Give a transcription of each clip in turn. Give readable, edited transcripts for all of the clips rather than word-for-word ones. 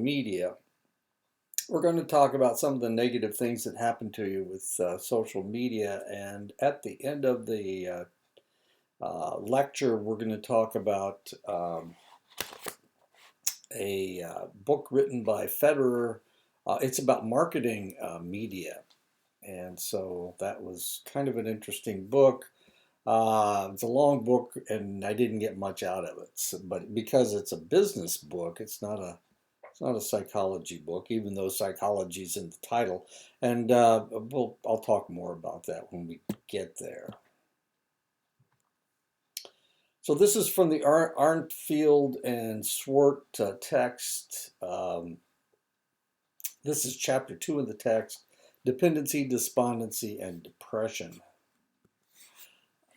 media. We're going to talk about some of the negative things that happen to you with social media. And at the end of the lecture, we're going to talk about a book written by Federer. It's about marketing media. And so that was kind of an interesting book. It's a long book, and I didn't get much out of it. But because it's a business book, it's not a psychology book, even though psychology is in the title. And I'll talk more about that when we get there. So this is from the Arnfield and Swart text. This is chapter 2 in the text, Dependency, Despondency, and Depression.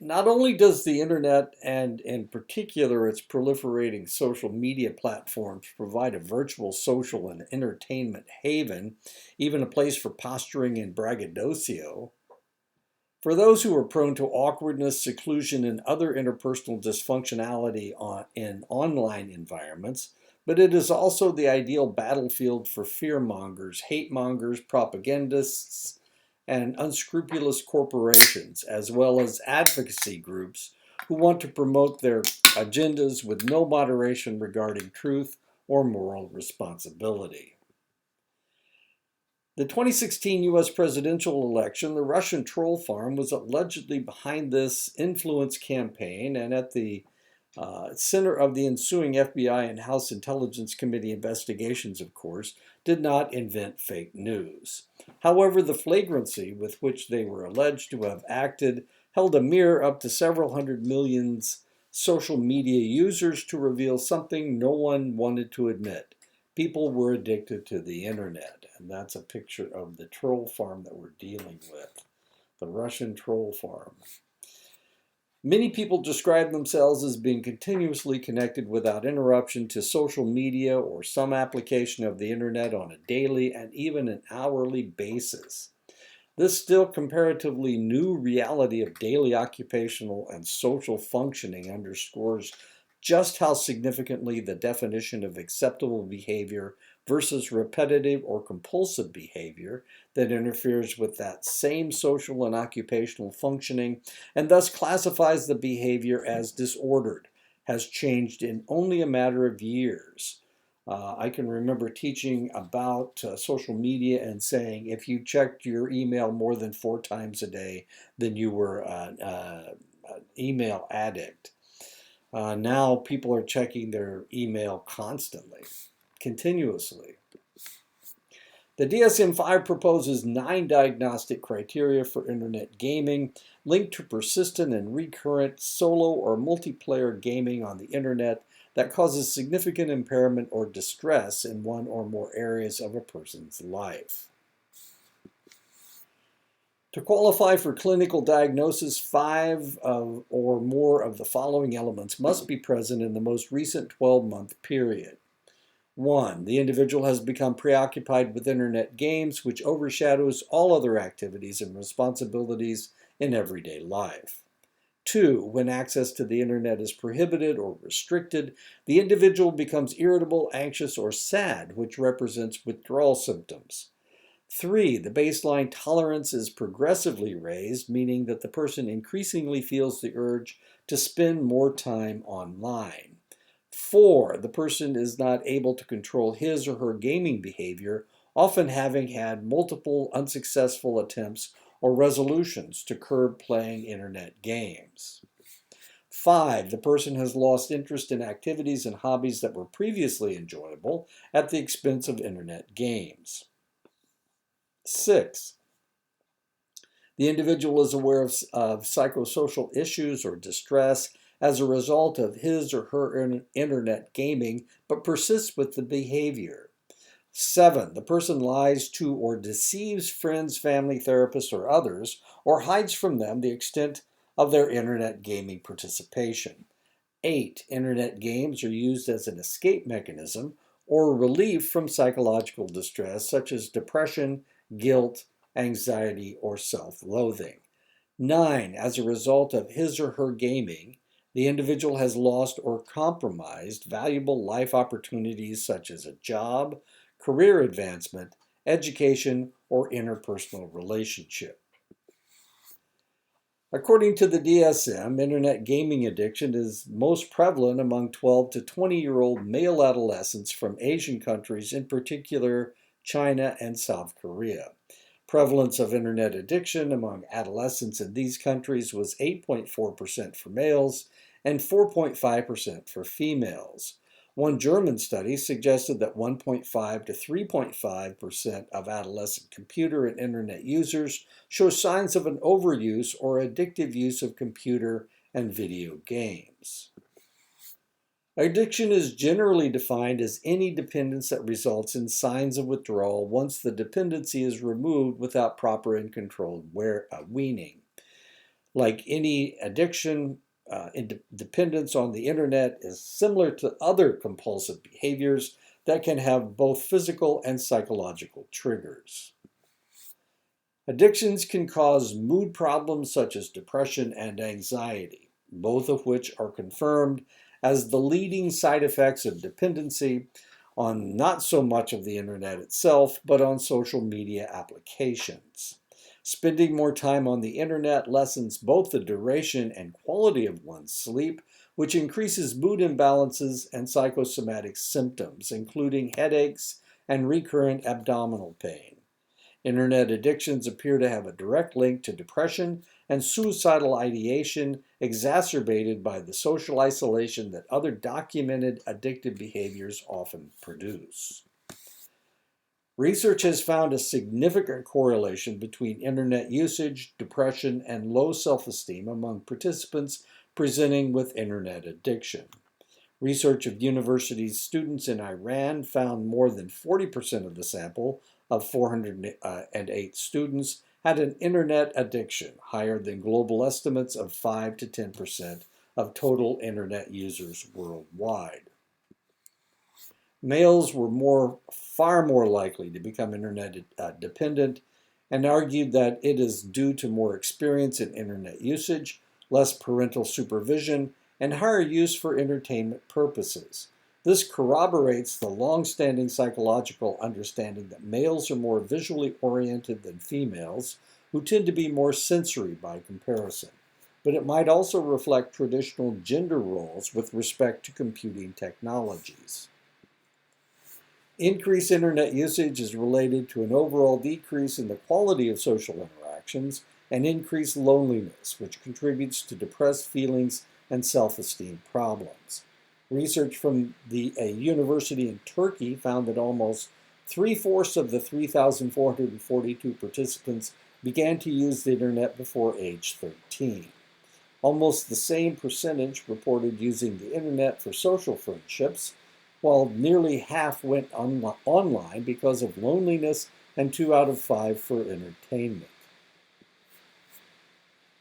Not only does the internet, and in particular its proliferating social media platforms, provide a virtual social and entertainment haven, even a place for posturing and braggadocio, for those who are prone to awkwardness, seclusion, and other interpersonal dysfunctionality in online environments, but it is also the ideal battlefield for fearmongers, hate mongers, propagandists, and unscrupulous corporations, as well as advocacy groups who want to promote their agendas with no moderation regarding truth or moral responsibility. The 2016 US presidential election, the Russian troll farm was allegedly behind this influence campaign, and at the center of the ensuing FBI and House Intelligence Committee investigations, of course, did not invent fake news. However, the flagrancy with which they were alleged to have acted held a mirror up to several hundred million social media users to reveal something no one wanted to admit. People were addicted to the internet, and that's a picture of the troll farm that we're dealing with, the Russian troll farm. Many people describe themselves as being continuously connected without interruption to social media or some application of the internet on a daily and even an hourly basis. This still comparatively new reality of daily occupational and social functioning underscores just how significantly the definition of acceptable behavior versus repetitive or compulsive behavior that interferes with that same social and occupational functioning and thus classifies the behavior as disordered has changed in only a matter of years. I can remember teaching about social media and saying if you checked your email more than 4 times a day, then you were an email addict. Now people are checking their email constantly, continuously. The DSM-5 proposes 9 diagnostic criteria for internet gaming linked to persistent and recurrent solo or multiplayer gaming on the internet that causes significant impairment or distress in one or more areas of a person's life. To qualify for clinical diagnosis, 5 or more of the following elements must be present in the most recent 12-month period. 1. The individual has become preoccupied with internet games, which overshadows all other activities and responsibilities in everyday life. 2. When access to the internet is prohibited or restricted, the individual becomes irritable, anxious, or sad, which represents withdrawal symptoms. 3. The baseline tolerance is progressively raised, meaning that the person increasingly feels the urge to spend more time online. 4. The person is not able to control his or her gaming behavior, often having had multiple unsuccessful attempts or resolutions to curb playing internet games. 5. The person has lost interest in activities and hobbies that were previously enjoyable at the expense of internet games. 6. The individual is aware of psychosocial issues or distress as a result of his or her internet gaming, but persists with the behavior. 7. The person lies to or deceives friends, family, therapists, or others, or hides from them the extent of their internet gaming participation. 8. Internet games are used as an escape mechanism or relief from psychological distress such as depression, guilt, anxiety, or self-loathing. 9. As a result of his or her gaming, the individual has lost or compromised valuable life opportunities such as a job, career advancement, education, or interpersonal relationship. According to the DSM, internet gaming addiction is most prevalent among 12 to 20-year-old male adolescents from Asian countries, in particular China and South Korea. Prevalence of internet addiction among adolescents in these countries was 8.4% for males and 4.5% for females. One German study suggested that 1.5 to 3.5% of adolescent computer and internet users show signs of an overuse or addictive use of computer and video games. Addiction is generally defined as any dependence that results in signs of withdrawal once the dependency is removed without proper and controlled weaning. Like any addiction, dependence on the internet is similar to other compulsive behaviors that can have both physical and psychological triggers. Addictions can cause mood problems such as depression and anxiety, both of which are confirmed as the leading side effects of dependency on not so much of the internet itself, but on social media applications. Spending more time on the internet lessens both the duration and quality of one's sleep, which increases mood imbalances and psychosomatic symptoms, including headaches and recurrent abdominal pain. Internet addictions appear to have a direct link to depression and suicidal ideation, exacerbated by the social isolation that other documented addictive behaviors often produce. Research has found a significant correlation between internet usage, depression, and low self-esteem among participants presenting with internet addiction. Research of university students in Iran found more than 40% of the sample of 408 students had an internet addiction, higher than global estimates of 5 to 10% of total internet users worldwide. Males were far more likely to become internet dependent, and argued that it is due to more experience in internet usage, less parental supervision, and higher use for entertainment purposes. This corroborates the long-standing psychological understanding that males are more visually oriented than females, who tend to be more sensory by comparison. But it might also reflect traditional gender roles with respect to computing technologies. Increased internet usage is related to an overall decrease in the quality of social interactions and increased loneliness, which contributes to depressed feelings and self-esteem problems. Research from a university in Turkey found that almost 3/4 of the 3,442 participants began to use the internet before age 13. Almost the same percentage reported using the internet for social friendships, while nearly half went online because of loneliness and 2 out of 5 for entertainment.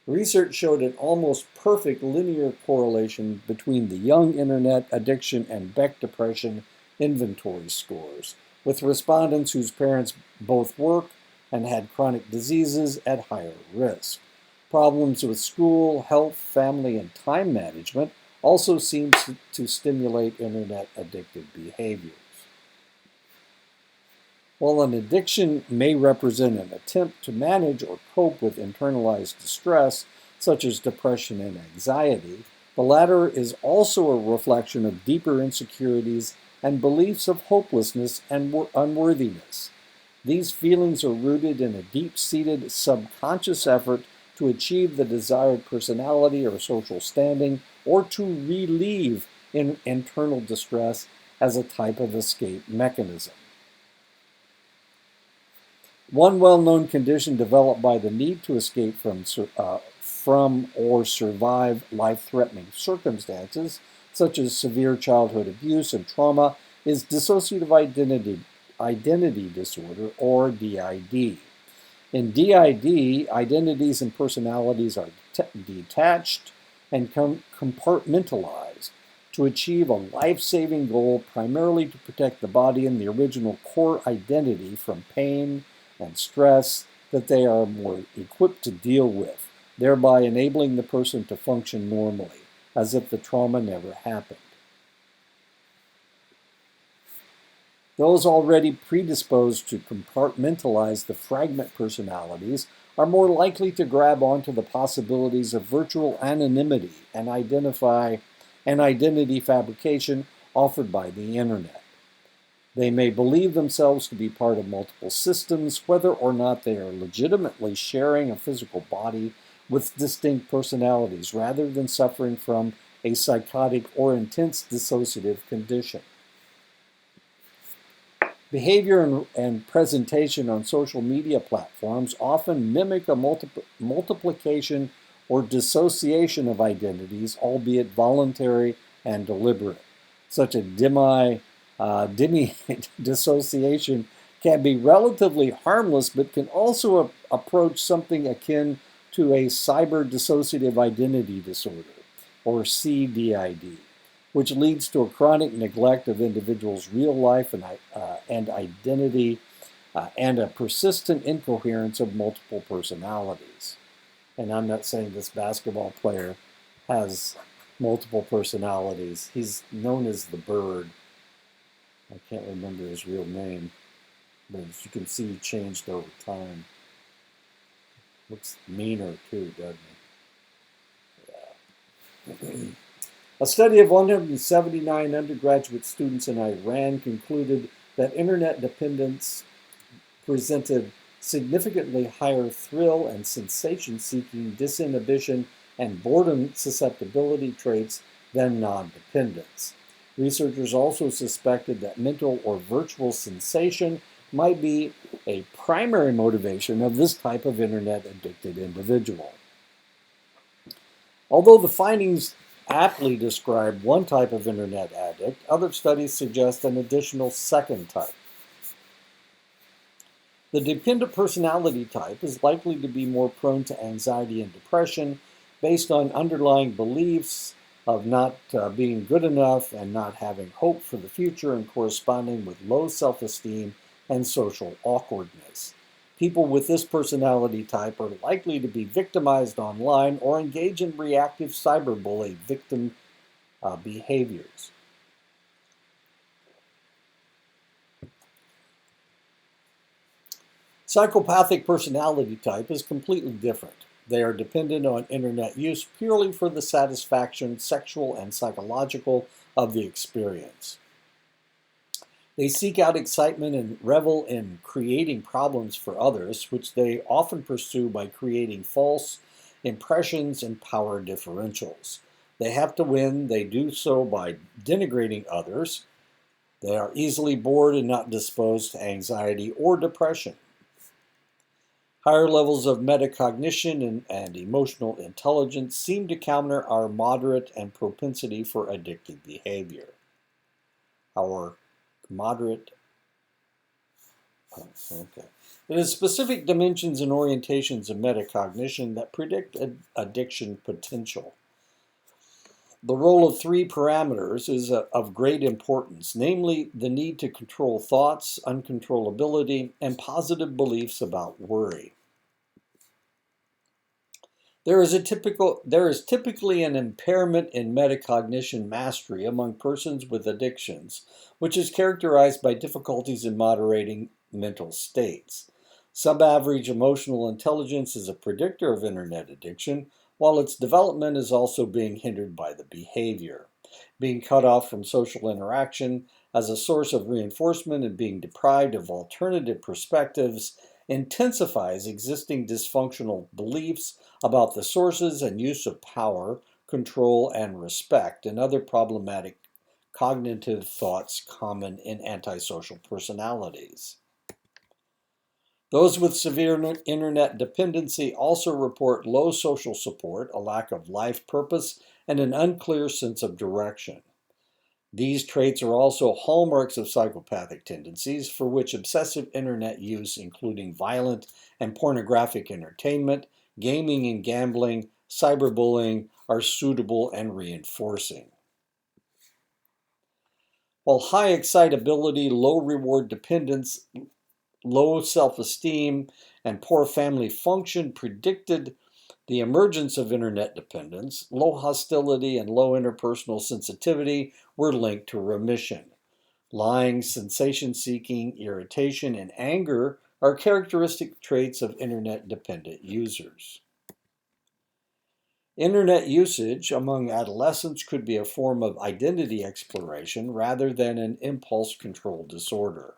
Research showed an almost perfect linear correlation between the young internet addiction and Beck depression inventory scores, with respondents whose parents both worked and had chronic diseases at higher risk. Problems with school, health, family, and time management also seem to stimulate internet addictive behaviors. While an addiction may represent an attempt to manage or cope with internalized distress, such as depression and anxiety, the latter is also a reflection of deeper insecurities and beliefs of hopelessness and unworthiness. These feelings are rooted in a deep-seated subconscious effort to achieve the desired personality or social standing, or to relieve internal distress as a type of escape mechanism. One well-known condition developed by the need to escape from or survive life-threatening circumstances, such as severe childhood abuse and trauma, is dissociative identity disorder, or DID. In DID, identities and personalities are detached and compartmentalized to achieve a life-saving goal, primarily to protect the body and the original core identity from pain and stress that they are more equipped to deal with, thereby enabling the person to function normally, as if the trauma never happened. Those already predisposed to compartmentalize the fragment personalities are more likely to grab onto the possibilities of virtual anonymity and identity fabrication offered by the internet. They may believe themselves to be part of multiple systems, whether or not they are legitimately sharing a physical body with distinct personalities, rather than suffering from a psychotic or intense dissociative condition. Behavior and presentation on social media platforms often mimic a multiplication or dissociation of identities, albeit voluntary and deliberate. Such a demi dissociation can be relatively harmless, but can also approach something akin to a cyber dissociative identity disorder, or CDID, which leads to a chronic neglect of individuals' real life and identity, and a persistent incoherence of multiple personalities. And I'm not saying this basketball player has multiple personalities. He's known as the Bird. I can't remember his real name, but as you can see, he changed over time. Looks meaner too, doesn't he? Yeah. A study of 179 undergraduate students in Iran concluded that internet dependence presented significantly higher thrill and sensation-seeking, disinhibition, and boredom susceptibility traits than non-dependence. Researchers also suspected that mental or virtual sensation might be a primary motivation of this type of internet-addicted individual. Although the findings aptly describe one type of internet addict, other studies suggest an additional second type. The dependent personality type is likely to be more prone to anxiety and depression based on underlying beliefs of not being good enough and not having hope for the future, and corresponding with low self-esteem and social awkwardness. People with this personality type are likely to be victimized online or engage in reactive cyberbully victim behaviors. Psychopathic personality type is completely different. They are dependent on internet use purely for the satisfaction, sexual and psychological, of the experience. They seek out excitement and revel in creating problems for others, which they often pursue by creating false impressions and power differentials. They have to win. They do so by denigrating others. They are easily bored and not disposed to anxiety or depression. Higher levels of metacognition and emotional intelligence seem to counter our moderate and propensity for addictive behavior. Our moderate, okay. It is specific dimensions and orientations of metacognition that predict addiction potential. The role of three parameters is of great importance, namely the need to control thoughts, uncontrollability, and positive beliefs about worry. There is typically an impairment in metacognition mastery among persons with addictions, which is characterized by difficulties in moderating mental states. Sub-average emotional intelligence is a predictor of internet addiction, while its development is also being hindered by the behavior. Being cut off from social interaction as a source of reinforcement and being deprived of alternative perspectives intensifies existing dysfunctional beliefs about the sources and use of power, control, and respect, and other problematic cognitive thoughts common in antisocial personalities. Those with severe internet dependency also report low social support, a lack of life purpose, and an unclear sense of direction. These traits are also hallmarks of psychopathic tendencies, for which excessive internet use, including violent and pornographic entertainment, gaming and gambling, cyberbullying, are suitable and reinforcing. While high excitability, low reward dependence, low self-esteem, and poor family function predicted the emergence of internet dependence, low hostility and low interpersonal sensitivity were linked to remission. Lying, sensation-seeking, irritation, and anger are characteristic traits of internet-dependent users. Internet usage among adolescents could be a form of identity exploration rather than an impulse control disorder.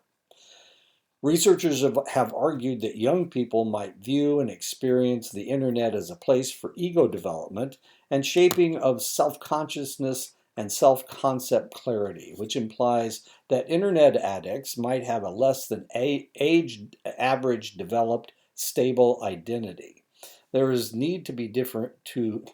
Researchers have argued that young people might view and experience the internet as a place for ego development and shaping of self-consciousness and self-concept clarity, which implies that internet addicts might have a less than age average developed stable identity. There is need to be different to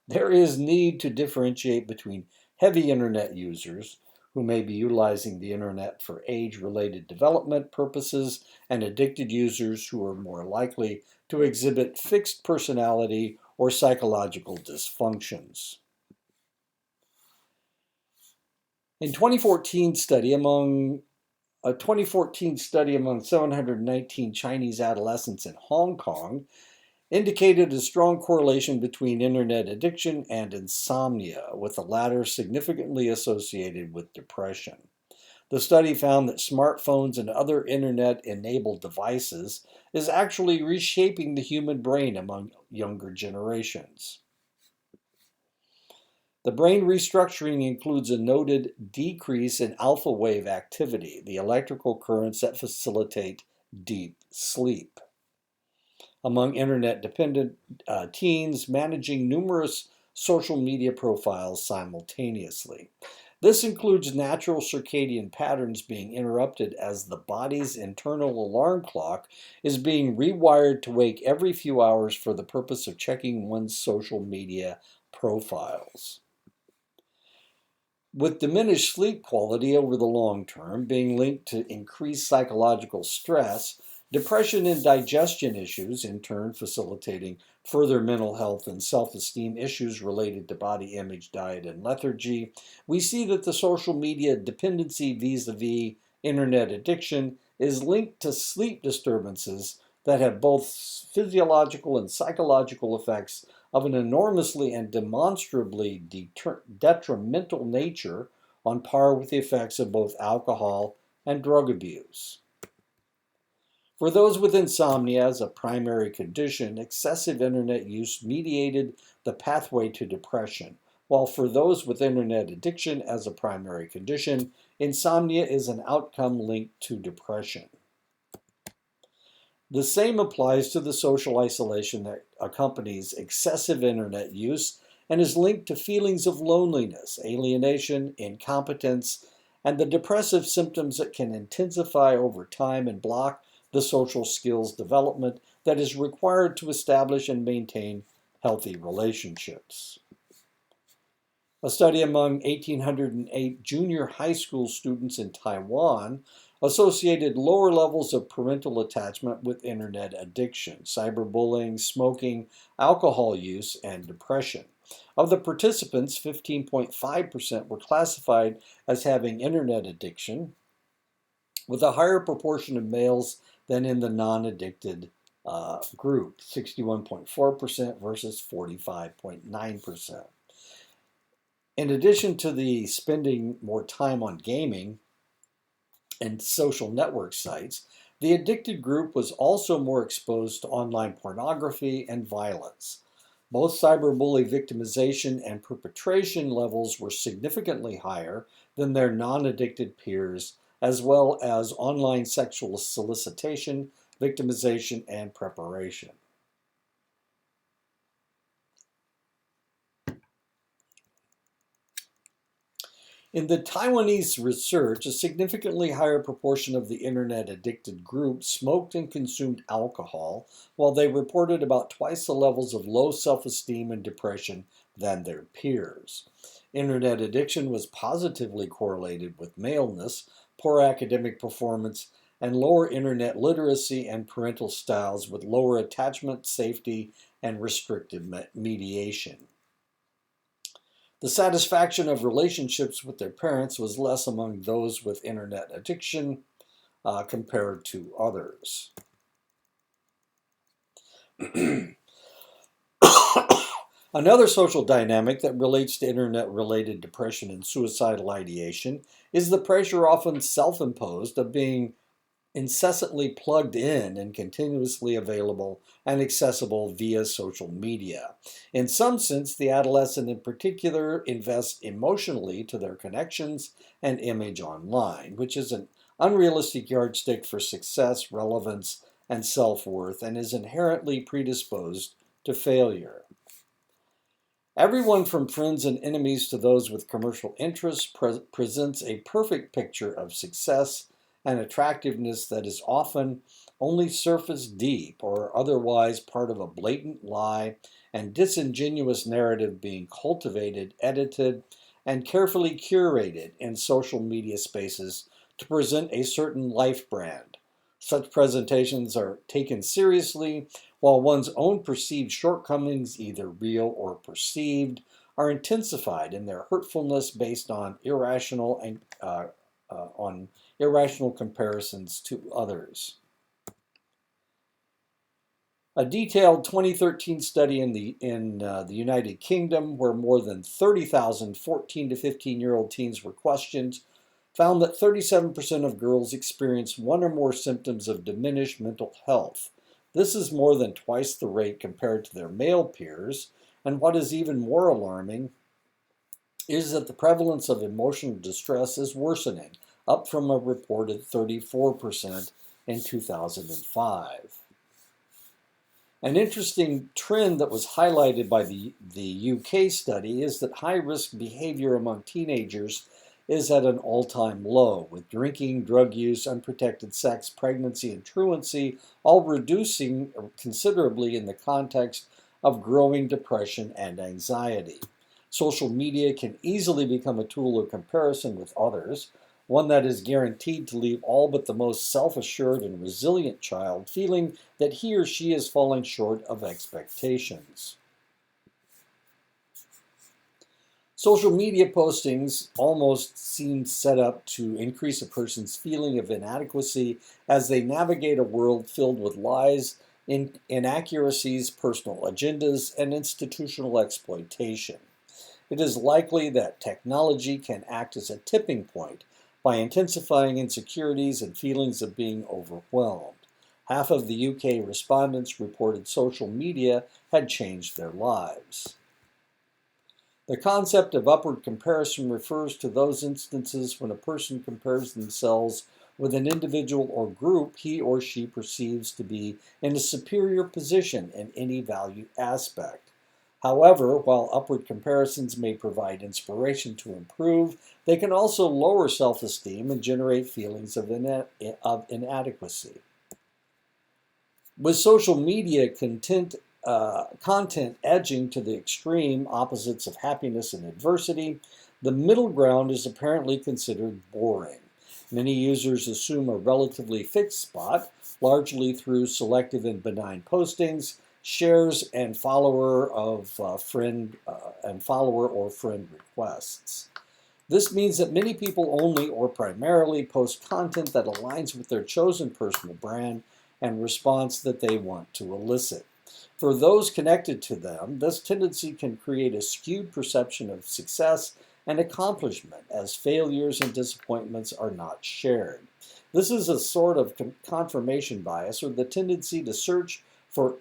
there is need to differentiate between heavy internet users who may be utilizing the internet for age-related development purposes, and addicted users who are more likely to exhibit fixed personality or psychological dysfunctions. In 2014 study among a 2014 study among 719 Chinese adolescents in Hong Kong indicated a strong correlation between internet addiction and insomnia, with the latter significantly associated with depression. The study found that smartphones and other internet-enabled devices is actually reshaping the human brain among younger generations. The brain restructuring includes a noted decrease in alpha wave activity, the electrical currents that facilitate deep sleep. Among internet-dependent teens managing numerous social media profiles simultaneously. This includes natural circadian patterns being interrupted as the body's internal alarm clock is being rewired to wake every few hours for the purpose of checking one's social media profiles. With diminished sleep quality over the long term being linked to increased psychological stress, depression and digestion issues, in turn facilitating further mental health and self-esteem issues related to body image, diet, and lethargy, we see that the social media dependency vis-a-vis internet addiction is linked to sleep disturbances that have both physiological and psychological effects of an enormously and demonstrably detrimental nature, on par with the effects of both alcohol and drug abuse. For those with insomnia as a primary condition, excessive internet use mediated the pathway to depression, while for those with internet addiction as a primary condition, insomnia is an outcome linked to depression. The same applies to the social isolation that accompanies excessive internet use and is linked to feelings of loneliness, alienation, incompetence, and the depressive symptoms that can intensify over time and block the social skills development that is required to establish and maintain healthy relationships. A study among 1,808 junior high school students in Taiwan associated lower levels of parental attachment with internet addiction, cyberbullying, smoking, alcohol use, and depression. Of the participants, 15.5% were classified as having internet addiction, with a higher proportion of males than in the non-addicted group, 61.4% versus 45.9%. In addition to the spending more time on gaming and social network sites, the addicted group was also more exposed to online pornography and violence. Both cyberbully victimization and perpetration levels were significantly higher than their non-addicted peers, as well as online sexual solicitation, victimization, and preparation. In the Taiwanese research, a significantly higher proportion of the internet-addicted group smoked and consumed alcohol, while they reported about twice the levels of low self-esteem and depression than their peers. Internet addiction was positively correlated with maleness, poor academic performance, and lower internet literacy and parental styles with lower attachment, safety, and restrictive mediation. The satisfaction of relationships with their parents was less among those with internet addiction compared to others. Another social dynamic that relates to internet-related depression and suicidal ideation is the pressure, often self-imposed, of being incessantly plugged in and continuously available and accessible via social media. In some sense, the adolescent in particular invests emotionally to their connections and image online, which is an unrealistic yardstick for success, relevance, and self-worth, and is inherently predisposed to failure. Everyone from friends and enemies to those with commercial interests presents a perfect picture of success and attractiveness that is often only surface deep or otherwise part of a blatant lie and disingenuous narrative being cultivated, edited, and carefully curated in social media spaces to present a certain life brand. Such presentations are taken seriously, while one's own perceived shortcomings, either real or perceived, are intensified in their hurtfulness based on irrational comparisons to others. A detailed 2013 study in the United Kingdom, where more than 30,000 14 to 15-year-old teens were questioned, found that 37% of girls experienced one or more symptoms of diminished mental health. This is more than twice the rate compared to their male peers, and what is even more alarming is that the prevalence of emotional distress is worsening, up from a reported 34% in 2005. An interesting trend that was highlighted by the UK study is that high-risk behavior among teenagers is at an all-time low, with drinking, drug use, unprotected sex, pregnancy, and truancy all reducing considerably in the context of growing depression and anxiety. Social media can easily become a tool of comparison with others, one that is guaranteed to leave all but the most self-assured and resilient child feeling that he or she is falling short of expectations. Social media postings almost seem set up to increase a person's feeling of inadequacy as they navigate a world filled with lies, inaccuracies, personal agendas, and institutional exploitation. It is likely that technology can act as a tipping point by intensifying insecurities and feelings of being overwhelmed. Half of the UK respondents reported social media had changed their lives. The concept of upward comparison refers to those instances when a person compares themselves with an individual or group he or she perceives to be in a superior position in any value aspect. However, while upward comparisons may provide inspiration to improve, they can also lower self-esteem and generate feelings of inadequacy. With social media content edging to the extreme opposites of happiness and adversity, the middle ground is apparently considered boring. Many users assume a relatively fixed spot, largely through selective and benign postings, shares, and follower or friend requests. This means that many people only or primarily post content that aligns with their chosen personal brand and response that they want to elicit. For those connected to them, this tendency can create a skewed perception of success and accomplishment, as failures and disappointments are not shared. This is a sort of confirmation bias, or the tendency to search for,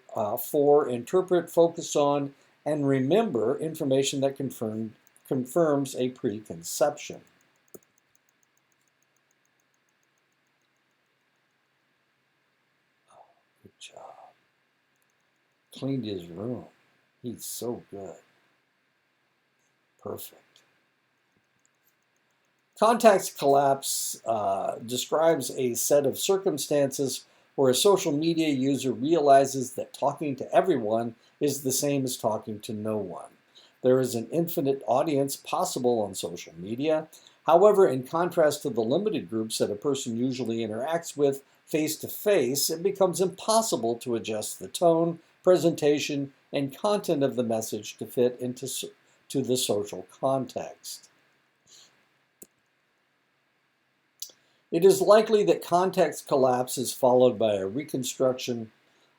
interpret, focus on, and remember information that confirms a preconception. Good job. Cleaned his room. He's so good. Perfect. Context collapse describes a set of circumstances where a social media user realizes that talking to everyone is the same as talking to no one. There is an infinite audience possible on social media. However, in contrast to the limited groups that a person usually interacts with face to face, it becomes impossible to adjust the tone, presentation, and content of the message to fit into the social context. It is likely that context collapse is followed by a reconstruction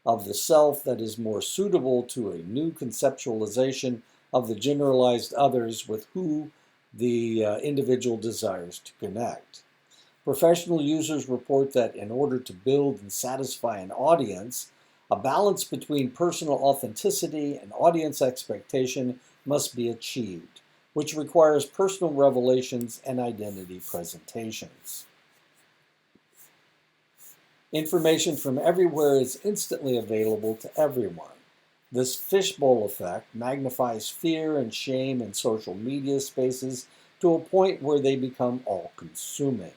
of the self that is more suitable to a new conceptualization of the generalized others with who the individual desires to connect. Professional users report that in order to build and satisfy an audience, a balance between personal authenticity and audience expectation must be achieved, which requires personal revelations and identity presentations. Information from everywhere is instantly available to everyone. This fishbowl effect magnifies fear and shame in social media spaces to a point where they become all-consuming.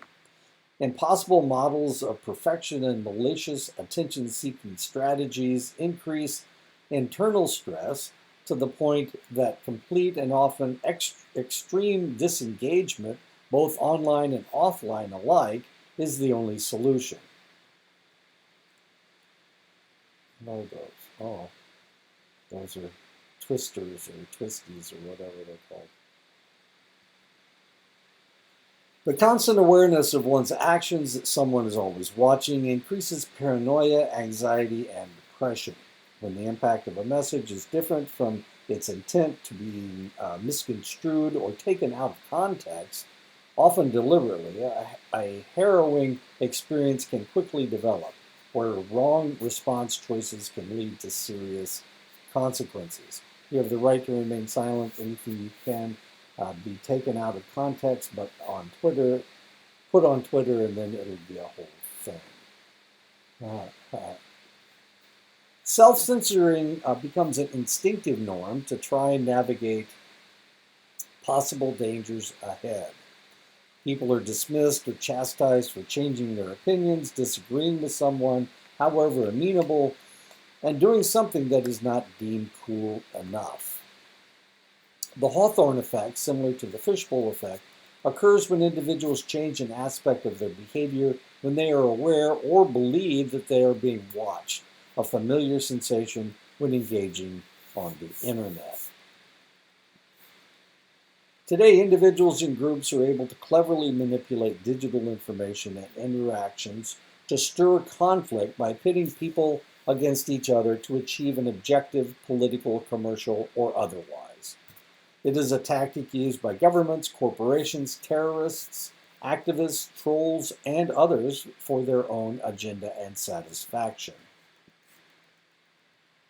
Impossible models of perfection and malicious attention-seeking strategies increase internal stress to the point that complete and often extreme disengagement, both online and offline alike, is the only solution. Logos. Oh, those are twisters or twisties or whatever they're called. The constant awareness of one's actions that someone is always watching increases paranoia, anxiety, and depression. When the impact of a message is different from its intent to be misconstrued or taken out of context, often deliberately, a harrowing experience can quickly develop, where wrong response choices can lead to serious consequences. You have the right to remain silent. Anything you can be taken out of context, but on Twitter, put on Twitter, and then it'll be a whole thing. Self-censoring becomes an instinctive norm to try and navigate possible dangers ahead. People are dismissed or chastised for changing their opinions, disagreeing with someone, however amenable, and doing something that is not deemed cool enough. The Hawthorne effect, similar to the fishbowl effect, occurs when individuals change an aspect of their behavior when they are aware or believe that they are being watched, a familiar sensation when engaging on the internet. Today, individuals and groups are able to cleverly manipulate digital information and interactions to stir conflict by pitting people against each other to achieve an objective, political, commercial, or otherwise. It is a tactic used by governments, corporations, terrorists, activists, trolls, and others for their own agenda and satisfaction.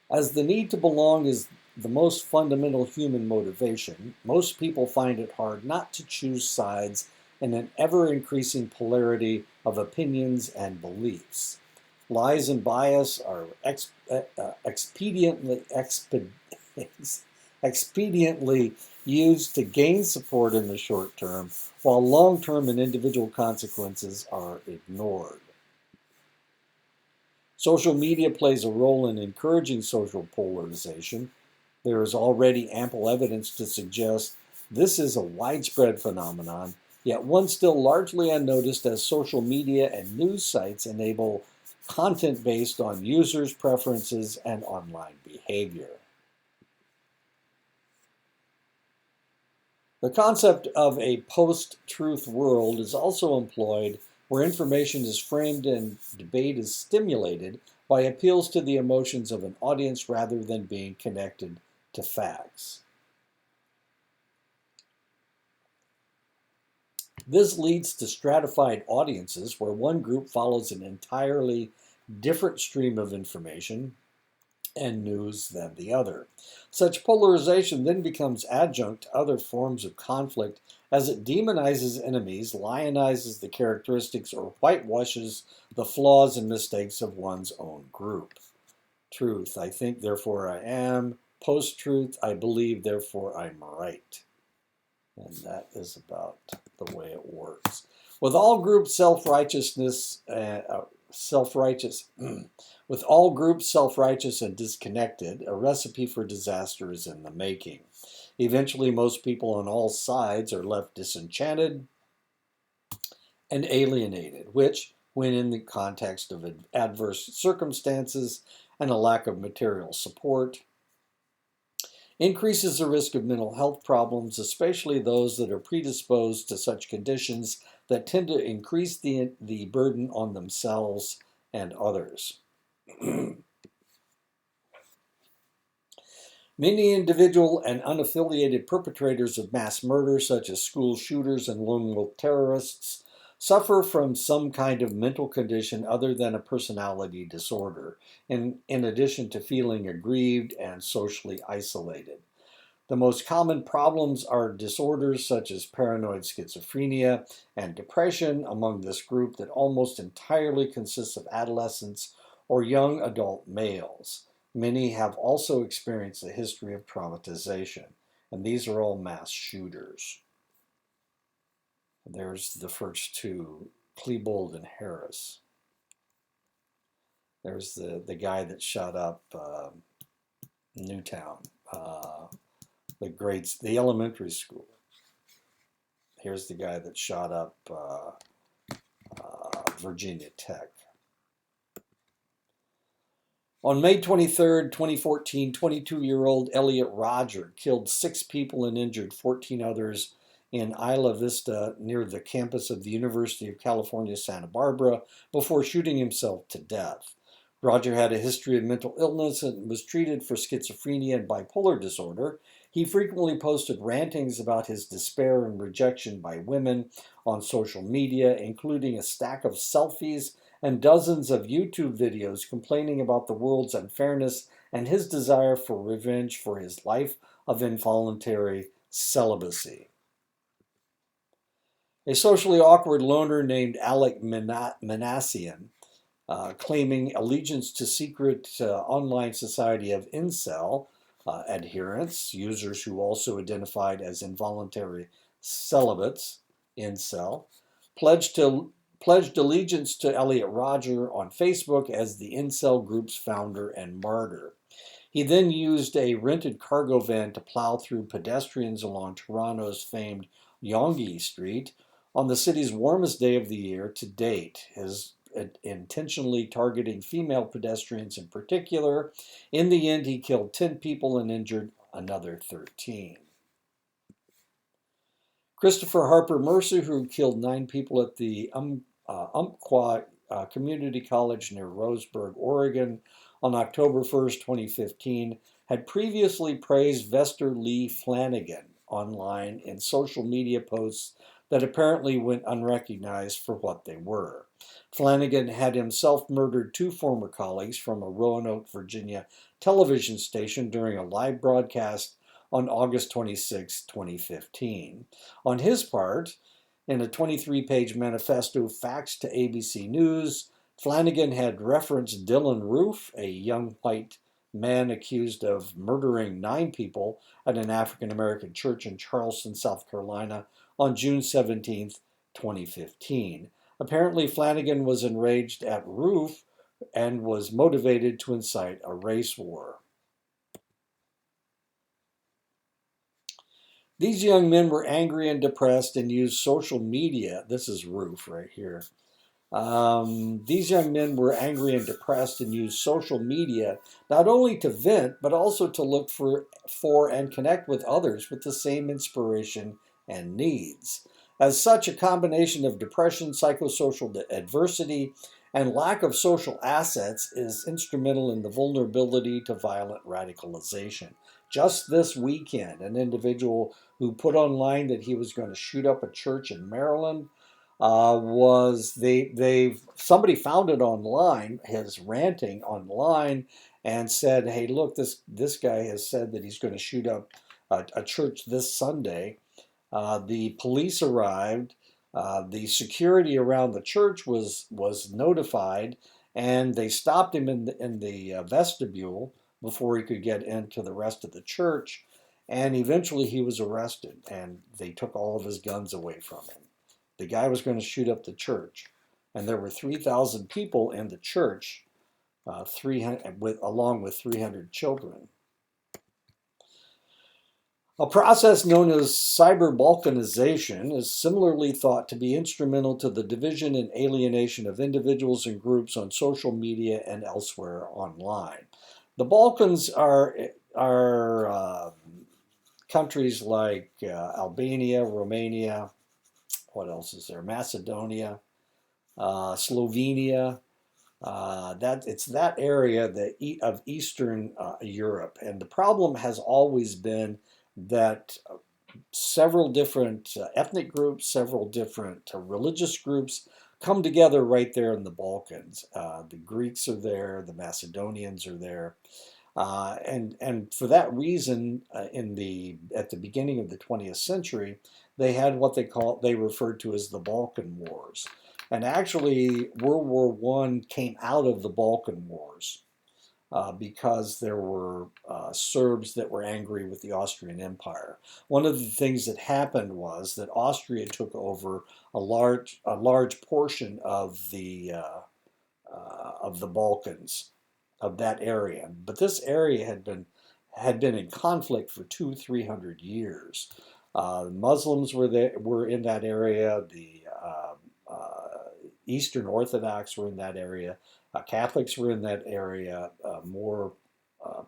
As the need to belong is the most fundamental human motivation, most people find it hard not to choose sides in an ever-increasing polarity of opinions and beliefs. Lies and bias are expediently used to gain support in the short term, while long-term and individual consequences are ignored. Social media plays a role in encouraging social polarization. There is already ample evidence to suggest this is a widespread phenomenon, yet one still largely unnoticed as social media and news sites enable content based on users' preferences and online behavior. The concept of a post-truth world is also employed where information is framed and debate is stimulated by appeals to the emotions of an audience rather than being connected to facts. This leads to stratified audiences where one group follows an entirely different stream of information and news than the other. Such polarization then becomes adjunct to other forms of conflict as it demonizes enemies, lionizes the characteristics, or whitewashes the flaws and mistakes of one's own group. Truth, I think, therefore I am. Post-truth, I believe, therefore I'm right. And that is about the way it works. With all groups self-righteous and disconnected, a recipe for disaster is in the making. Eventually, most people on all sides are left disenchanted and alienated, which, when in the context of adverse circumstances and a lack of material support, increases the risk of mental health problems, especially those that are predisposed to such conditions that tend to increase the burden on themselves and others. Many individual and unaffiliated perpetrators of mass murder, such as school shooters and lone wolf terrorists, suffer from some kind of mental condition other than a personality disorder, in addition to feeling aggrieved and socially isolated. The most common problems are disorders such as paranoid schizophrenia and depression among this group that almost entirely consists of adolescents or young adult males. Many have also experienced a history of traumatization, and these are all mass shooters. There's the first two, Klebold and Harris. There's the guy that shot up Newtown, the elementary school. Here's the guy that shot up Virginia Tech. On May 23rd, 2014, 22-year-old Elliot Rodger killed 6 people and injured 14 others in Isla Vista near the campus of the University of California, Santa Barbara, before shooting himself to death. Rodger had a history of mental illness and was treated for schizophrenia and bipolar disorder. He frequently posted rantings about his despair and rejection by women on social media, including a stack of selfies and dozens of YouTube videos complaining about the world's unfairness and his desire for revenge for his life of involuntary celibacy. A socially awkward loner named Alec Manassian, claiming allegiance to secret online society of incel adherents, users who also identified as involuntary celibates, incel, pledged allegiance to Elliot Rodger on Facebook as the incel group's founder and martyr. He then used a rented cargo van to plow through pedestrians along Toronto's famed Yonge Street on the city's warmest day of the year to date, his intentionally targeting female pedestrians in particular. In the end, he killed 10 people and injured another 13. Christopher Harper Mercer, who killed 9 people at the Umpqua Community College near Roseburg, Oregon, on October 1st, 2015, had previously praised Vester Lee Flanagan online in social media posts that apparently went unrecognized for what they were. Flanagan had himself murdered 2 former colleagues from a Roanoke, Virginia television station during a live broadcast on August 26, 2015. On his part, in a 23-page manifesto faxed to ABC News, Flanagan had referenced Dylan Roof, a young white man accused of murdering 9 people at an African-American church in Charleston, South Carolina, on June 17, 2015. Apparently, Flanagan was enraged at Roof and was motivated to incite a race war. These young men were angry and depressed and used social media. This is Roof right here. These young men were angry and depressed and used social media not only to vent, but also to look for and connect with others with the same inspiration and needs. As such, a combination of depression, psychosocial adversity, and lack of social assets is instrumental in the vulnerability to violent radicalization. Just this weekend, an individual who put online that he was going to shoot up a church in Maryland somebody found it online, his ranting online, and said, "Hey, look, this guy has said that he's going to shoot up a church this Sunday." The police arrived. The security around the church was notified, and they stopped him in the vestibule before he could get into the rest of the church. And eventually he was arrested, and they took all of his guns away from him. The guy was going to shoot up the church, and there were 3,000 people in the church, along with 300 children. A process known as cyber balkanization is similarly thought to be instrumental to the division and alienation of individuals and groups on social media and elsewhere online. The Balkans are countries like Albania, Romania, what else is there? Macedonia, Slovenia, That it's that area of Eastern Europe, and the problem has always been that several different ethnic groups, several different religious groups come together right there in the Balkans. The Greeks are there, the Macedonians are there, and for that reason, at the beginning of the 20th century, they had what they referred to as the Balkan Wars, and actually World War I came out of the Balkan Wars because there were Serbs that were angry with the Austrian Empire. One of the things that happened was that Austria took over a large portion of the Balkans, of that area. But this area had been in conflict for 300 years. Muslims were in that area. The Eastern Orthodox were in that area. Catholics were in that area. More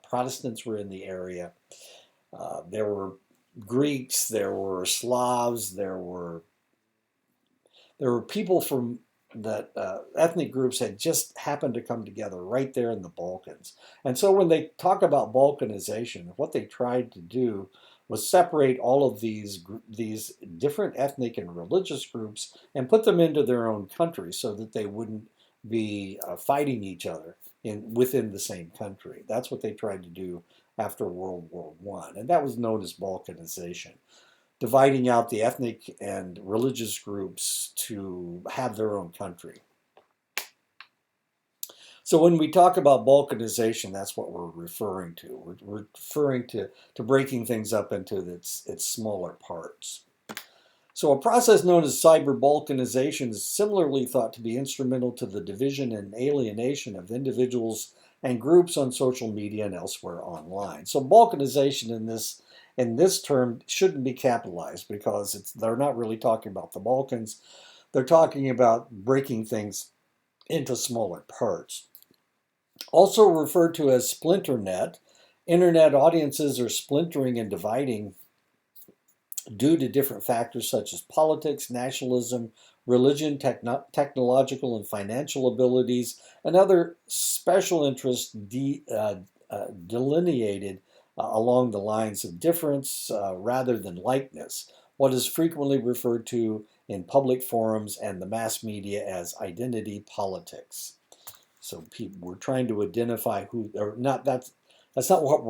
Protestants were in the area. There were Greeks. There were Slavs. There were people from that ethnic groups had just happened to come together right there in the Balkans. And so when they talk about Balkanization, what they tried to do was separate all of these different ethnic and religious groups and put them into their own country so that they wouldn't be fighting each other within the same country. That's what they tried to do after World War I, and that was known as Balkanization, dividing out the ethnic and religious groups to have their own country. So when we talk about Balkanization, that's what we're referring to. We're referring to breaking things up into its smaller parts. So a process known as cyber balkanization is similarly thought to be instrumental to the division and alienation of individuals and groups on social media and elsewhere online. So balkanization in this term shouldn't be capitalized because they're not really talking about the Balkans. They're talking about breaking things into smaller parts. Also referred to as splinternet, internet audiences are splintering and dividing due to different factors such as politics, nationalism, religion, technological and financial abilities, and other special interests delineated along the lines of difference rather than likeness, what is frequently referred to in public forums and the mass media as identity politics. So we're trying to identify who, or not. That's not what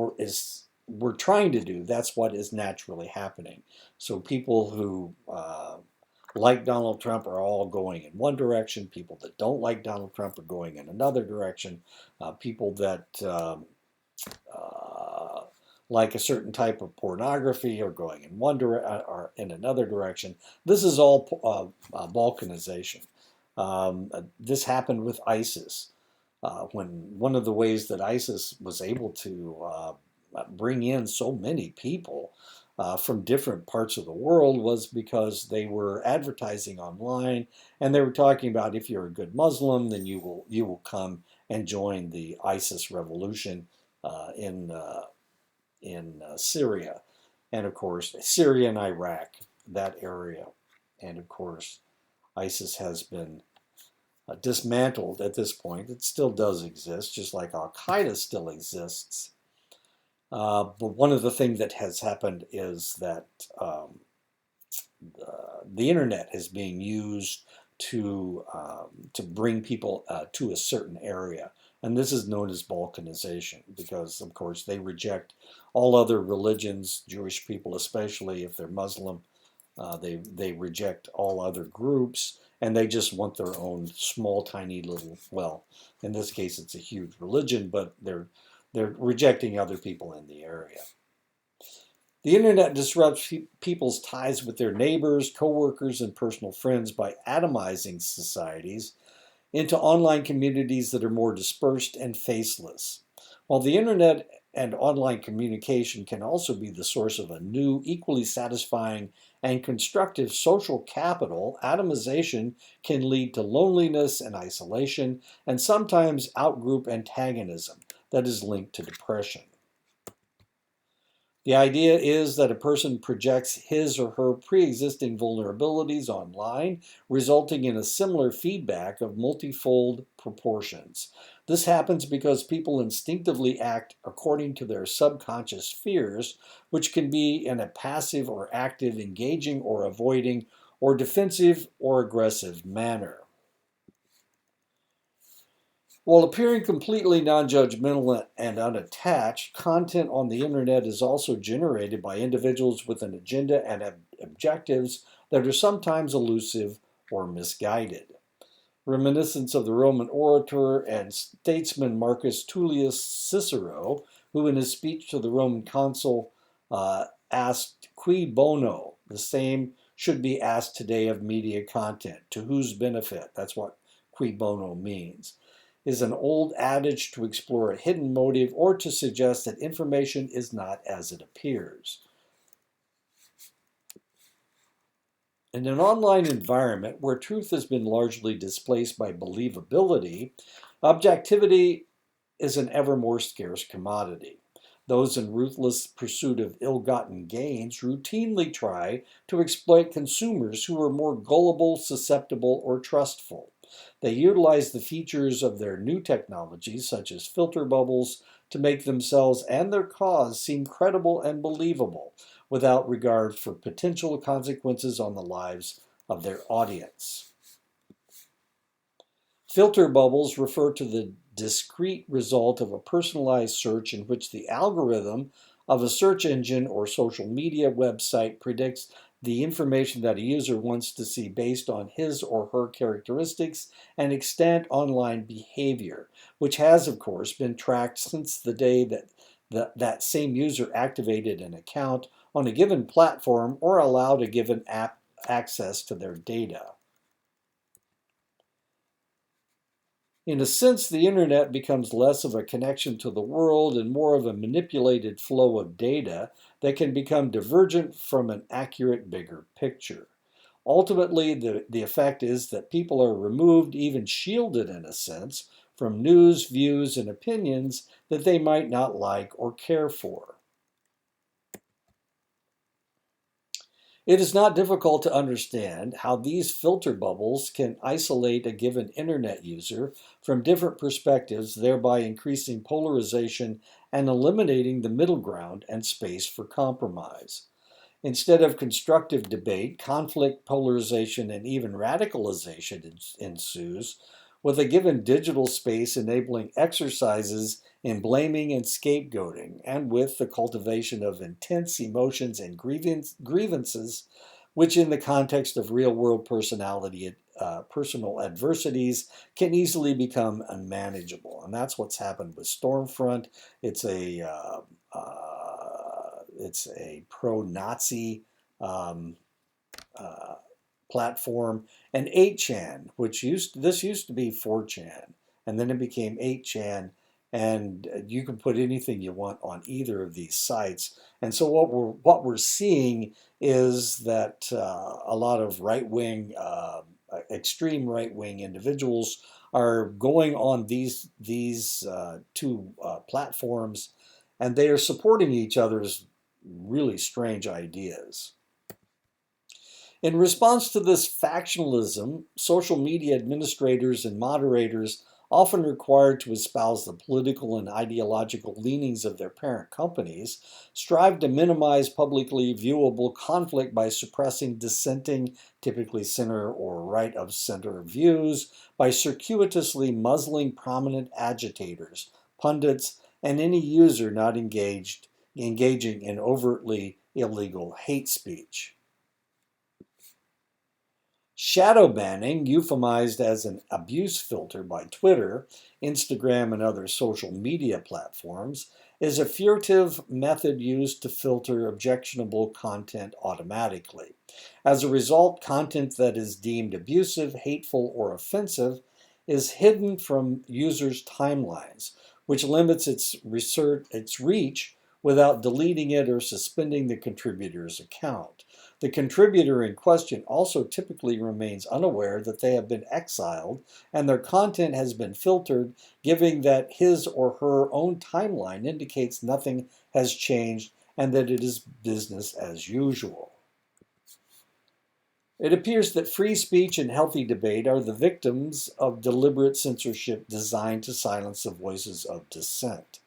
we're trying to do. That's what is naturally happening. So people who like Donald Trump are all going in one direction. People that don't like Donald Trump are going in another direction. People that like a certain type of pornography are going in or in another direction. This is all balkanization. This happened with ISIS. When one of the ways that ISIS was able to bring in so many people from different parts of the world was because they were advertising online, and they were talking about if you're a good Muslim, then you will come and join the ISIS revolution in Syria, and of course Syria and Iraq, that area, and of course ISIS has been dismantled at this point. It still does exist, just like Al Qaeda still exists. But one of the things that has happened is that the internet is being used to bring people to a certain area, and this is known as balkanization because, of course, they reject all other religions. Jewish people, especially if they're Muslim, they reject all other groups, and they just want their own small, tiny little. Well, in this case, it's a huge religion, but they're rejecting other people in the area. The internet disrupts people's ties with their neighbors, coworkers, and personal friends by atomizing societies into online communities that are more dispersed and faceless. While the internet and online communication can also be the source of a new, equally satisfying and constructive social capital, atomization can lead to loneliness and isolation, and sometimes outgroup antagonism that is linked to depression. The idea is that a person projects his or her pre-existing vulnerabilities online, resulting in a similar feedback of multifold proportions. This happens because people instinctively act according to their subconscious fears, which can be in a passive or active, engaging or avoiding, or defensive or aggressive manner. While appearing completely non-judgmental and unattached, content on the internet is also generated by individuals with an agenda and objectives that are sometimes elusive or misguided. Reminiscence of the Roman orator and statesman Marcus Tullius Cicero, who in his speech to the Roman consul asked, "Cui bono?" The same should be asked today of media content. To whose benefit? That's what cui bono means. Is an old adage to explore a hidden motive or to suggest that information is not as it appears. In an online environment where truth has been largely displaced by believability, objectivity is an ever more scarce commodity. Those in ruthless pursuit of ill-gotten gains routinely try to exploit consumers who are more gullible, susceptible, or trustful. They utilize the features of their new technologies, such as filter bubbles, to make themselves and their cause seem credible and believable, without regard for potential consequences on the lives of their audience. Filter bubbles refer to the discrete result of a personalized search in which the algorithm of a search engine or social media website predicts the information that a user wants to see based on his or her characteristics and extant online behavior, which has, of course, been tracked since the day that same user activated an account on a given platform or allowed a given app access to their data. In a sense, the internet becomes less of a connection to the world and more of a manipulated flow of data that can become divergent from an accurate bigger picture. Ultimately, the effect is that people are removed, even shielded in a sense, from news, views, and opinions that they might not like or care for. It is not difficult to understand how these filter bubbles can isolate a given internet user from different perspectives, thereby increasing polarization and eliminating the middle ground and space for compromise. Instead of constructive debate, conflict, polarization, and even radicalization ensues, with a given digital space enabling exercises in blaming and scapegoating, and with the cultivation of intense emotions and grievances, which in the context of real-world personal adversities can easily become unmanageable. And that's what's happened with Stormfront. It's a pro-Nazi um, uh, platform, and 8chan, which used to be 4chan, and then it became 8chan, and you can put anything you want on either of these sites. And so what we're seeing is that a lot of extreme right wing individuals are going on these two platforms, and they are supporting each other's really strange ideas. In response to this factionalism, social media administrators and moderators, often required to espouse the political and ideological leanings of their parent companies, strive to minimize publicly viewable conflict by suppressing dissenting, typically center or right of center views, by circuitously muzzling prominent agitators, pundits, and any user not engaging in overtly illegal hate speech. Shadow banning, euphemized as an abuse filter by Twitter, Instagram, and other social media platforms, is a furtive method used to filter objectionable content automatically. As a result, content that is deemed abusive, hateful, or offensive is hidden from users' timelines, which limits its reach without deleting it or suspending the contributor's account. The contributor in question also typically remains unaware that they have been exiled and their content has been filtered, giving that his or her own timeline indicates nothing has changed and that it is business as usual. It appears that free speech and healthy debate are the victims of deliberate censorship designed to silence the voices of dissent.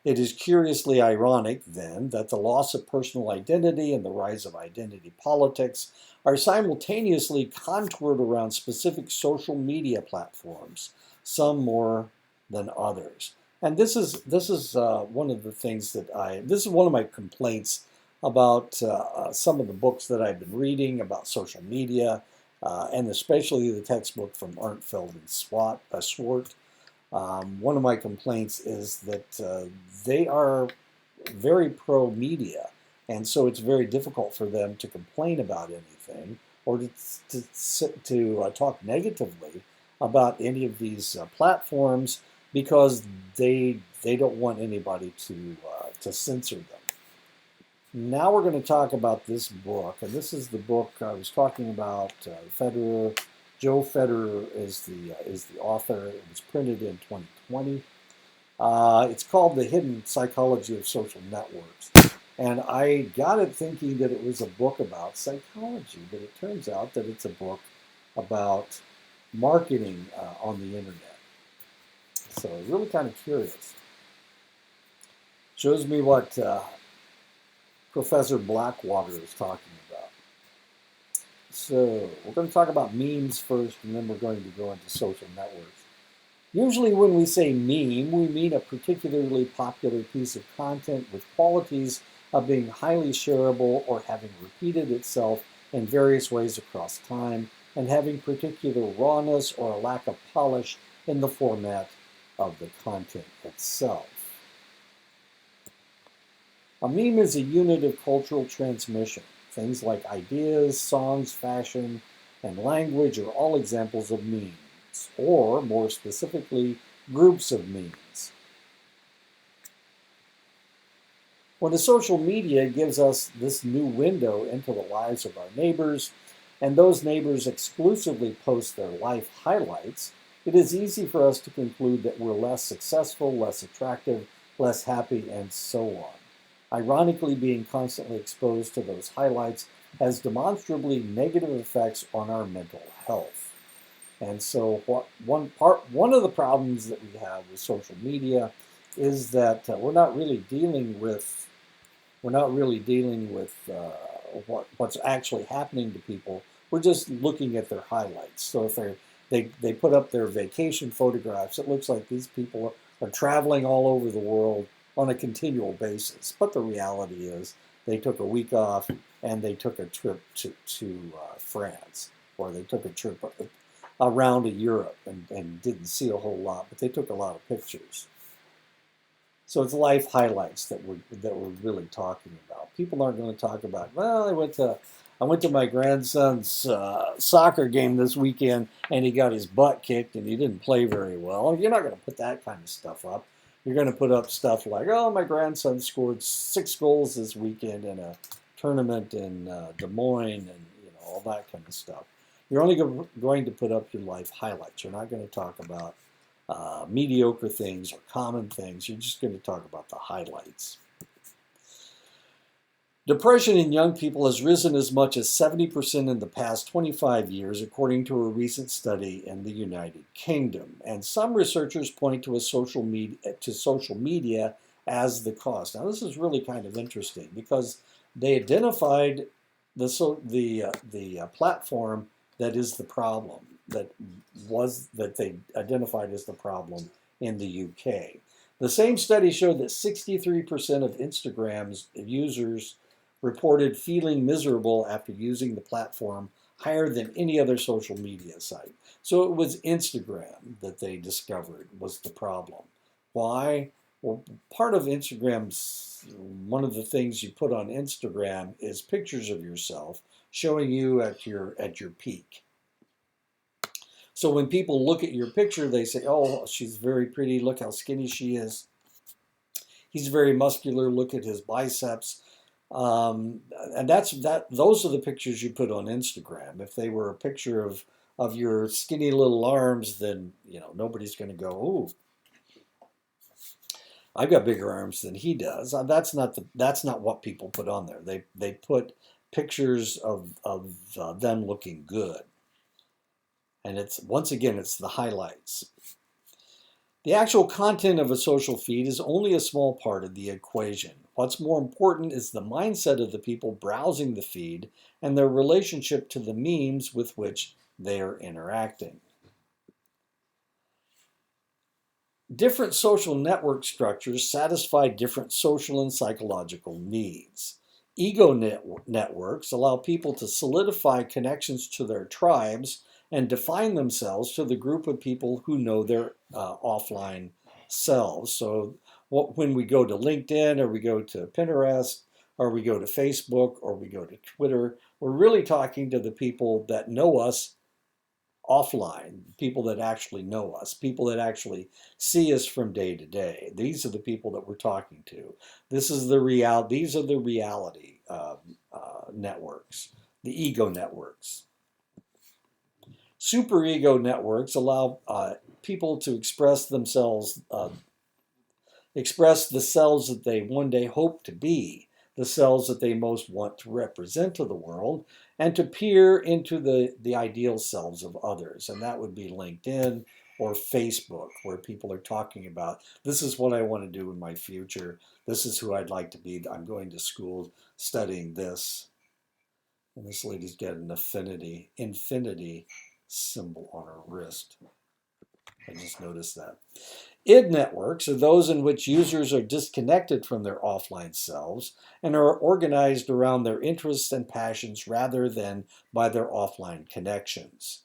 It is curiously ironic, then, that the loss of personal identity and the rise of identity politics are simultaneously contoured around specific social media platforms, some more than others. And this is one of the things this is one of my complaints about some of the books that I've been reading about social media, and especially the textbook from Arntfeld and Swart. One of my complaints is that they are very pro-media, and so it's very difficult for them to complain about anything or to talk negatively about any of these platforms because they don't want anybody to censor them. Now we're going to talk about this book, and this is the book I was talking about. Federer, Joe Federer is the author. It was printed in 2020. It's called The Hidden Psychology of Social Networks, and I got it thinking that it was a book about psychology, but it turns out that it's a book about marketing on the internet. So really kind of curious. Shows me what Professor Blackwater is talking about. So we're going to talk about memes first, and then we're going to go into social networks. Usually when we say meme, we mean a particularly popular piece of content with qualities of being highly shareable or having repeated itself in various ways across time and having particular rawness or a lack of polish in the format of the content itself. A meme is a unit of cultural transmission. Things like ideas, songs, fashion, and language are all examples of memes, or more specifically, groups of memes. When the social media gives us this new window into the lives of our neighbors, and those neighbors exclusively post their life highlights, it is easy for us to conclude that we're less successful, less attractive, less happy, and so on. Ironically, being constantly exposed to those highlights has demonstrably negative effects on our mental health. And so one of the problems that we have with social media is that we're not really dealing with what's actually happening to people. We're just looking at their highlights. So if they put up their vacation photographs, it looks like these people are traveling all over the world on a continual basis. But the reality is they took a week off and they took a trip to France, or they took a trip around to Europe and didn't see a whole lot, but they took a lot of pictures. So it's life highlights that we're really talking about. People aren't going to talk about, well, I went to my grandson's soccer game this weekend and he got his butt kicked and he didn't play very well. You're not going to put that kind of stuff up. You're going to put up stuff like, oh, my grandson scored 6 goals this weekend in a tournament in Des Moines, and all that kind of stuff. You're only going to put up your life highlights. You're not going to talk about mediocre things or common things. You're just going to talk about the highlights. Depression in young people has risen as much as 70% in the past 25 years, according to a recent study in the United Kingdom. And some researchers point to social media as the cause. Now, this is really kind of interesting because they identified the platform that is the problem, that they identified as the problem in the UK. The same study showed that 63% of Instagram's users reported feeling miserable after using the platform, higher than any other social media site. So it was Instagram that they discovered was the problem. Why? Well, part of one of the things you put on Instagram is pictures of yourself showing you at your peak. So when people look at your picture, they say, oh, she's very pretty, look how skinny she is. He's very muscular, look at his biceps. And those are the pictures you put on Instagram. If they were a picture of your skinny little arms, then nobody's going to go, ooh. I've got bigger arms than he does. That's not what people put on there. They put pictures of them looking good, and it's once again it's the highlights. The actual content of a social feed is only a small part of the equation. What's more important is the mindset of the people browsing the feed and their relationship to the memes with which they are interacting. Different social network structures satisfy different social and psychological needs. Networks allow people to solidify connections to their tribes and define themselves to the group of people who know their offline selves. So when we go to LinkedIn or we go to Pinterest or we go to Facebook or we go to Twitter, we're really talking to the people that know us offline, people that actually know us, people that actually see us from day to day. These are the people that we're talking to. These are the reality networks, the ego networks. Superego networks allow people to express themselves, express the selves that they one day hope to be, the selves that they most want to represent to the world, and to peer into the ideal selves of others. And that would be LinkedIn or Facebook, where people are talking about, this is what I want to do in my future. This is who I'd like to be. I'm going to school studying this. And this lady's got an infinity symbol on her wrist. I just noticed that. Id networks are those in which users are disconnected from their offline selves and are organized around their interests and passions rather than by their offline connections.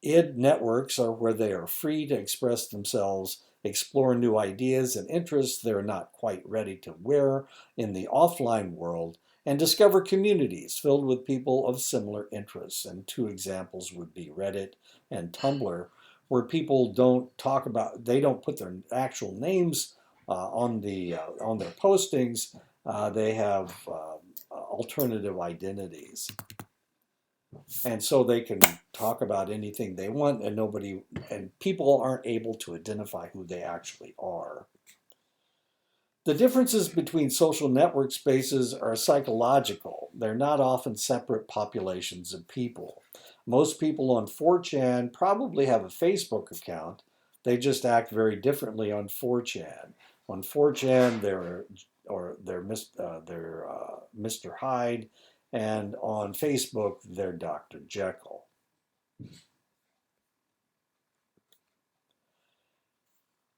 Id networks are where they are free to express themselves, explore new ideas and interests they're not quite ready to wear in the offline world, and discover communities filled with people of similar interests. And two examples would be Reddit and Tumblr, where people they don't put their actual names on their postings. They have alternative identities, and so they can talk about anything they want, and people aren't able to identify who they actually are. The differences between social network spaces are psychological. They're not often separate populations of people. Most people on 4chan probably have a Facebook account. They just act very differently on 4chan. On 4chan, they're Mr. Hyde, and on Facebook, they're Dr. Jekyll.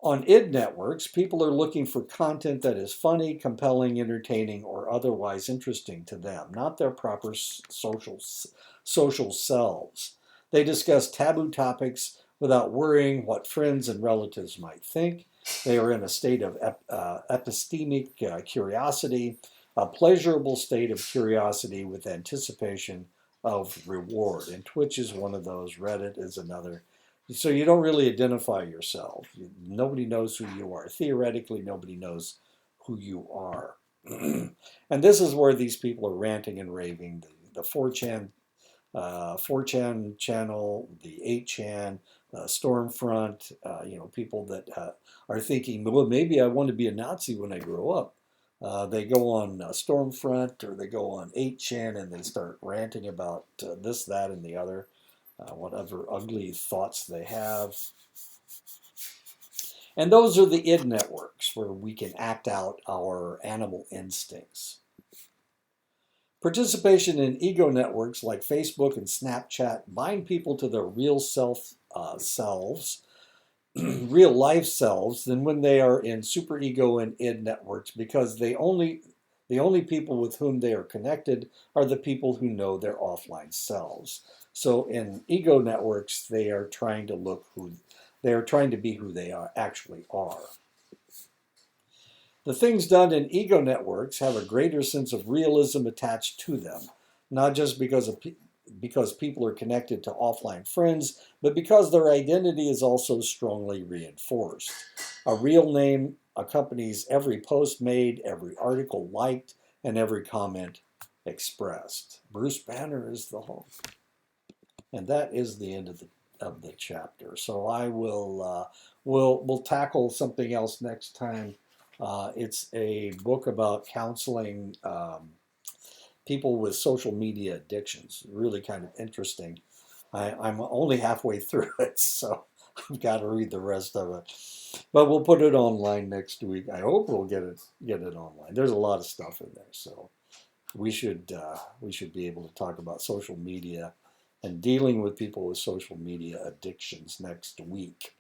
On id networks, people are looking for content that is funny, compelling, entertaining, or otherwise interesting to them, not their proper social selves. They discuss taboo topics without worrying what friends and relatives might think. They are in a state of epistemic curiosity, a pleasurable state of curiosity with anticipation of reward. And Twitch is one of those, Reddit is another. So you don't really identify yourself. Nobody knows who you are. Theoretically, nobody knows who you are. And this is where these people are ranting and raving. The 4chan channel, the 8chan, Stormfront, people that are thinking, well, maybe I want to be a Nazi when I grow up. They go on Stormfront or they go on 8chan and they start ranting about this, that, and the other. Whatever ugly thoughts they have. And those are the id networks where we can act out our animal instincts. Participation in ego networks like Facebook and Snapchat bind people to their real selves, real life selves, than when they are in superego and id networks, because the only people with whom they are connected are the people who know their offline selves. So in ego networks, they are trying to be who they actually are. The things done in ego networks have a greater sense of realism attached to them, not just because people are connected to offline friends, but because their identity is also strongly reinforced. A real name accompanies every post made, every article liked, and every comment expressed. Bruce Banner is the Hulk. And that is the end of the chapter. So I will we'll tackle something else next time. It's a book about counseling people with social media addictions. Really kind of interesting. I'm only halfway through it, so I've got to read the rest of it. But we'll put it online next week. I hope we'll get it online. There's a lot of stuff in there, so we should be able to talk about social media and dealing with people with social media addictions next week.